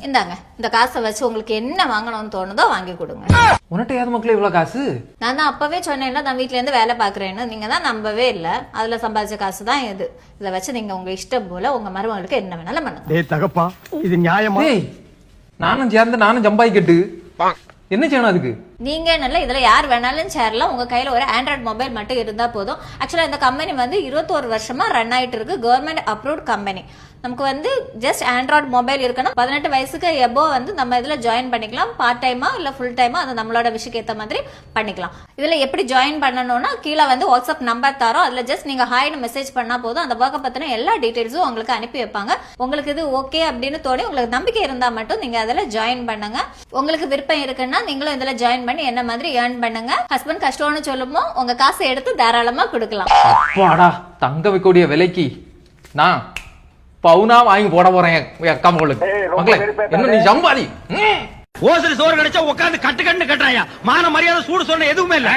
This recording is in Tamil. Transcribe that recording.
இந்தாங்க இந்த காசை வச்சு உங்களுக்கு என்ன வாங்கணும்னு தோணுதோ வாங்கி கொடுங்க. உன்கிட்ட யாரு மக்களே இவ்வளவு காசு? நான் தான் அப்பவே சொன்னேன்ல நான் வீட்ல இருந்து வேலை பாக்குறேன்னு, நீங்க தான் நம்பவே இல்ல. அதுல சம்பாதிச்ச காசு தான் இது. இதை வச்சு நீங்க உங்க இஷ்டம் போல உங்க மருமகளுக்கு என்ன வேணாலும் பண்ணுங்க. டேய் தகப்பா, இது நியாயமா? நானும் சேர்ந்து நானும் ஜம்பாய்க்கட்டு என்ன செய்யணும் அதுக்கு? நீங்க நல்ல இதுல யார் வேணாலும் சேரலாம். உங்க கையில ஒரு ஆண்ட்ராய்டு மொபைல் மட்டும் இருந்தா போதும். ஆக்சுவலா இந்த கம்பெனி வந்து 21 வருஷமா ரன் ஆயிட்டு இருக்கு. Government approved company. நமக்கு வந்து ஜஸ்ட் ஆண்ட்ராய்டு மொபைல் இருக்கணும். 18 வயசுக்கு எபோ வந்து நம்ம இதுல ஜாயின் பண்ணிக்கலாம். பார்ட் டைமா இல்ல ஃபுல் டைமா அது நம்மளோட விஷயக்கு ஏத்த மாதிரி பண்ணிக்கலாம். இதுல எப்படி ஜாயின் பண்ணணும்னா கீழே வந்து வாட்ஸ்அப் நம்பர் தரோம். அதுல ஜஸ்ட் நீங்க ஹாய்னு மெசேஜ் பண்ணா போதும். அந்த ஒர்க்கை பத்தின எல்லா டீடைல்ஸும் உங்களுக்கு அனுப்பி வைப்பாங்க. உங்களுக்கு இது ஓகே அப்படின்னு தோணி உங்களுக்கு நம்பிக்கை இருந்தா மட்டும் நீங்க அதுல ஜாயின் பண்ணுங்க. உங்களுக்கு விருப்பம் இருக்குன்னா நீங்களும் இதுல ஜாயின் பண்ணி என்ன மாதிரி ஏர்ன் பண்ணுங்க. ஹஸ்பண்ட் கஷ்டம்னு சொல்லுமோ உங்க காசை எடுத்து தாராளமா கொடுக்கலாம். அப்பாடா, தங்க வைக்கக்கூடிய விலைக்கு நான் பவுனா வாங்கி போட போறேன் அக்கா மகளுக்கு. மக்களே என்ன நீ சம்பாதி ஓசரி சோறு கிடைச்சா உட்காந்து கட்டு கட்டுறாயா? மான மரியாதை சூடு சொன்ன எதுவுமே இல்லை.